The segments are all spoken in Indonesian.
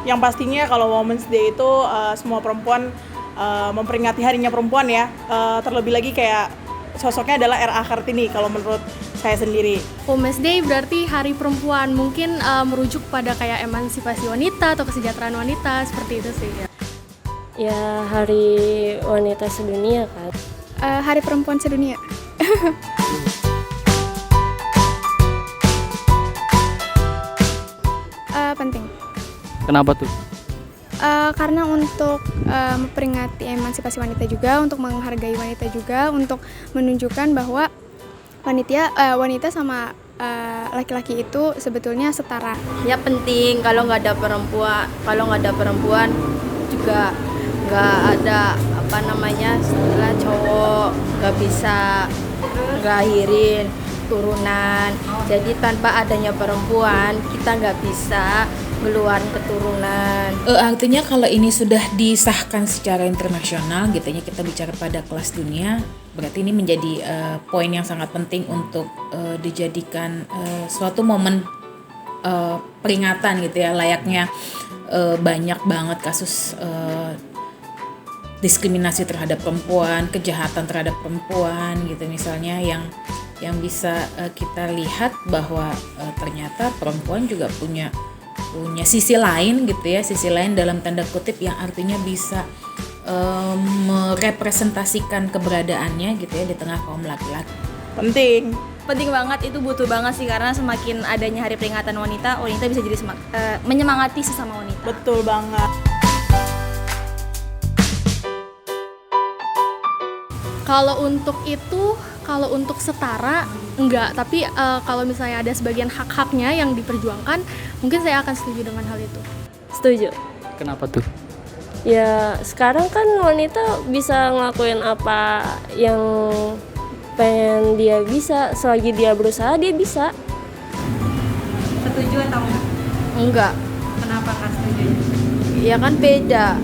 Yang pastinya kalau Women's Day itu semua perempuan memperingati harinya perempuan ya. Terlebih lagi kayak sosoknya adalah R.A. Kartini kalau menurut saya sendiri. Women's Day berarti hari perempuan, mungkin merujuk pada kayak emansipasi wanita atau kesejahteraan wanita, seperti itu sih. Ya, hari wanita sedunia kan. Hari perempuan sedunia. Penting. Kenapa tuh? Karena untuk memperingati emansipasi wanita juga, untuk menghargai wanita juga, untuk menunjukkan bahwa wanita sama laki-laki itu sebetulnya setara. Ya penting, kalau nggak ada perempuan juga nggak ada setelah cowok nggak bisa ngelahirin turunan. Jadi tanpa adanya perempuan kita nggak bisa ngeluarin keturunan. Artinya kalau ini sudah disahkan secara internasional gitu ya, kita bicara pada kelas dunia, berarti ini menjadi poin yang sangat penting untuk dijadikan suatu momen peringatan gitu ya, layaknya banyak banget kasus diskriminasi terhadap perempuan, kejahatan terhadap perempuan gitu misalnya, yang bisa kita lihat bahwa ternyata perempuan juga punya sisi lain gitu ya, sisi lain dalam tanda kutip yang artinya bisa merepresentasikan keberadaannya gitu ya di tengah kaum laki-laki. Penting banget, itu butuh banget sih, karena semakin adanya hari peringatan wanita bisa jadi menyemangati sesama wanita. Betul banget. Kalau untuk setara enggak, tapi kalau misalnya ada sebagian hak-haknya yang diperjuangkan, mungkin saya akan setuju dengan hal itu. Setuju. Kenapa tuh? Ya, sekarang kan wanita bisa ngelakuin apa yang pengen dia bisa, selagi dia berusaha dia bisa. Setuju atau enggak? Enggak. Kenapa nggak setuju? Ya kan beda.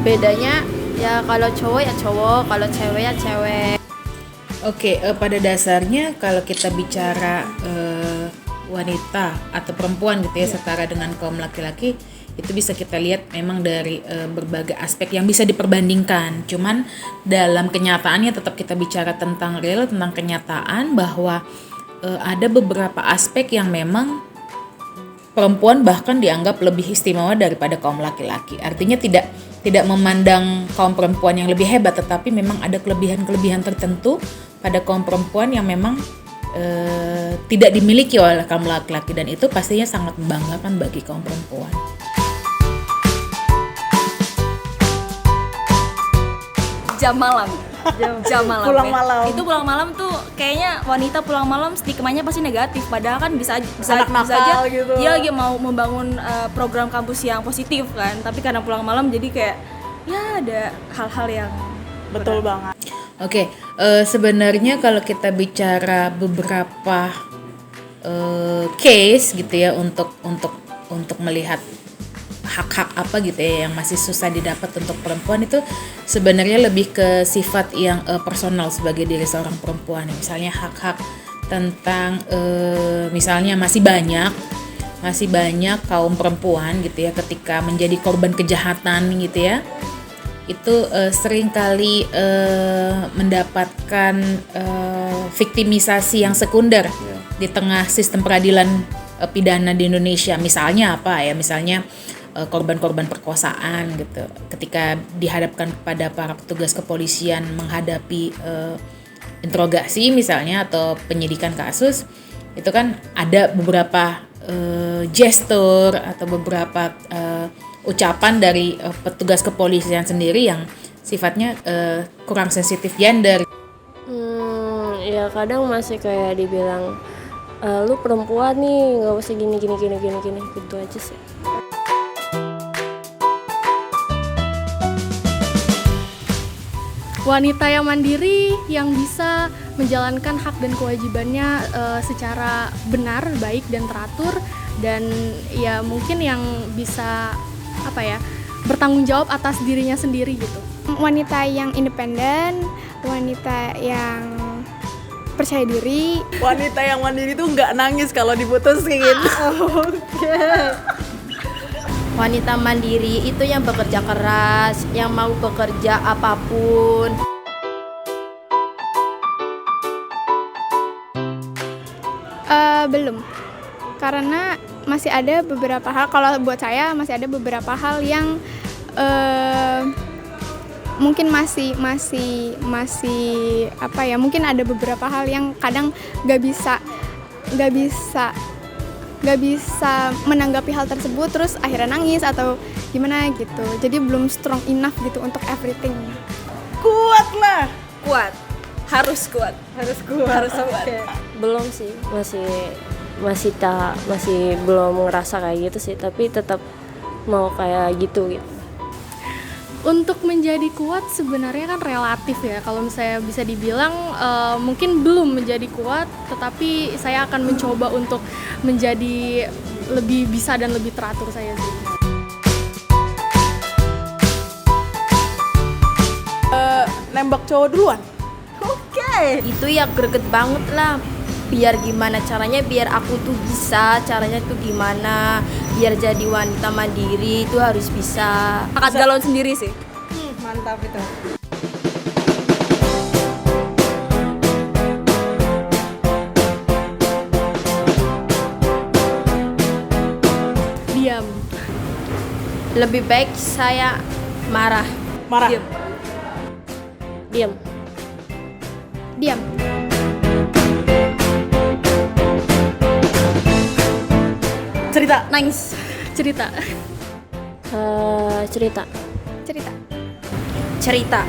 Bedanya ya kalau cowok ya cowok, kalau cewek ya cewek. Oke, pada dasarnya kalau kita bicara wanita atau perempuan gitu ya, setara dengan kaum laki-laki, itu bisa kita lihat memang dari berbagai aspek yang bisa diperbandingkan. Cuman dalam kenyataannya tetap kita bicara tentang real, tentang kenyataan bahwa ada beberapa aspek yang memang perempuan bahkan dianggap lebih istimewa daripada kaum laki-laki. Artinya tidak memandang kaum perempuan yang lebih hebat, tetapi memang ada kelebihan-kelebihan tertentu pada kaum perempuan yang memang tidak dimiliki oleh kaum laki-laki, dan itu pastinya sangat membanggakan bagi kaum perempuan. Jam malam. Pulang malam. Itu pulang malam tuh kayaknya wanita pulang malam stigmanya pasti negatif, padahal kan bisa Anak nakal aja gitu. dia lagi mau membangun program kampus yang positif kan, tapi karena pulang malam jadi kayak ya ada hal-hal yang Betul banget. Oke, sebenarnya kalau kita bicara beberapa case gitu ya untuk melihat hak-hak apa gitu ya yang masih susah didapat untuk perempuan, itu sebenarnya lebih ke sifat yang personal sebagai diri seorang perempuan. Misalnya hak-hak tentang misalnya masih banyak kaum perempuan gitu ya ketika menjadi korban kejahatan gitu ya, itu seringkali mendapatkan viktimisasi yang sekunder di tengah sistem peradilan pidana di Indonesia. Misalnya apa ya, misalnya korban-korban perkosaan gitu, ketika dihadapkan kepada para petugas kepolisian menghadapi interogasi misalnya atau penyidikan kasus, itu kan ada beberapa gestur atau beberapa ucapan dari petugas kepolisian sendiri yang sifatnya kurang sensitif gender. Ya kadang masih kayak dibilang lu perempuan nih, nggak usah gini gitu aja sih. Wanita yang mandiri yang bisa menjalankan hak dan kewajibannya secara benar, baik dan teratur, dan ya mungkin yang bisa bertanggung jawab atas dirinya sendiri gitu. Wanita yang independen, wanita yang percaya diri. Wanita yang mandiri tuh nggak nangis kalau diputusin. Wanita mandiri itu yang bekerja keras, yang mau bekerja apapun. Belum, karena masih ada beberapa hal. Kalau buat saya masih ada beberapa hal yang mungkin masih apa ya? Mungkin ada beberapa hal yang kadang nggak bisa menanggapi hal tersebut, terus akhirnya nangis atau gimana gitu. Jadi belum strong enough gitu untuk everything. Kuat lah. Kuat. Harus kuat. Harus kuat. Oke. Belum sih, masih belum ngerasa kayak gitu sih, tapi tetap mau kayak gitu. Untuk menjadi kuat sebenarnya kan relatif ya. Kalau misalnya bisa dibilang mungkin belum menjadi kuat, tetapi saya akan mencoba untuk menjadi lebih bisa dan lebih teratur saya sih. Nembak cowok duluan. Itu ya greget banget lah. Biar gimana caranya biar aku tuh bisa, caranya tuh gimana biar jadi wanita mandiri itu harus bisa. Angkat galon sendiri sih. Mantap itu. Diam. Lebih baik saya marah. Marah. Diam. Diam. Cerita. Nangis. Cerita. Cerita. Cerita. Cerita.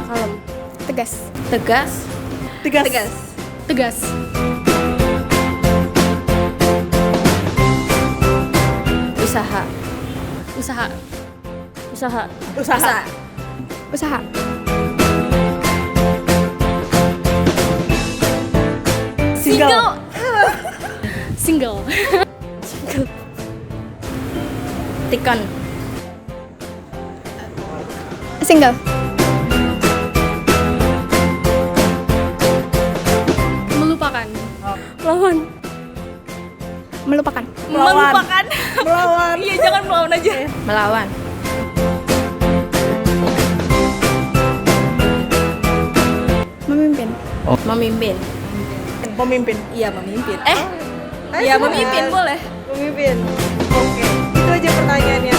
Kalem. Tegas. Tegas. Tegas. Tegas. Usaha. Usaha. Usaha. Usaha. Usaha. Single. Single. Tikon. Single. Melupakan. Lawan. Melupakan. Melawan. Melupakan. Melawan. Iya, jangan melawan aja. Melawan. Memimpin. Memimpin. Pemimpin. Iya, memimpin. Iya, memimpin boleh. Pemimpin. Oke. Itu aja pertanyaannya.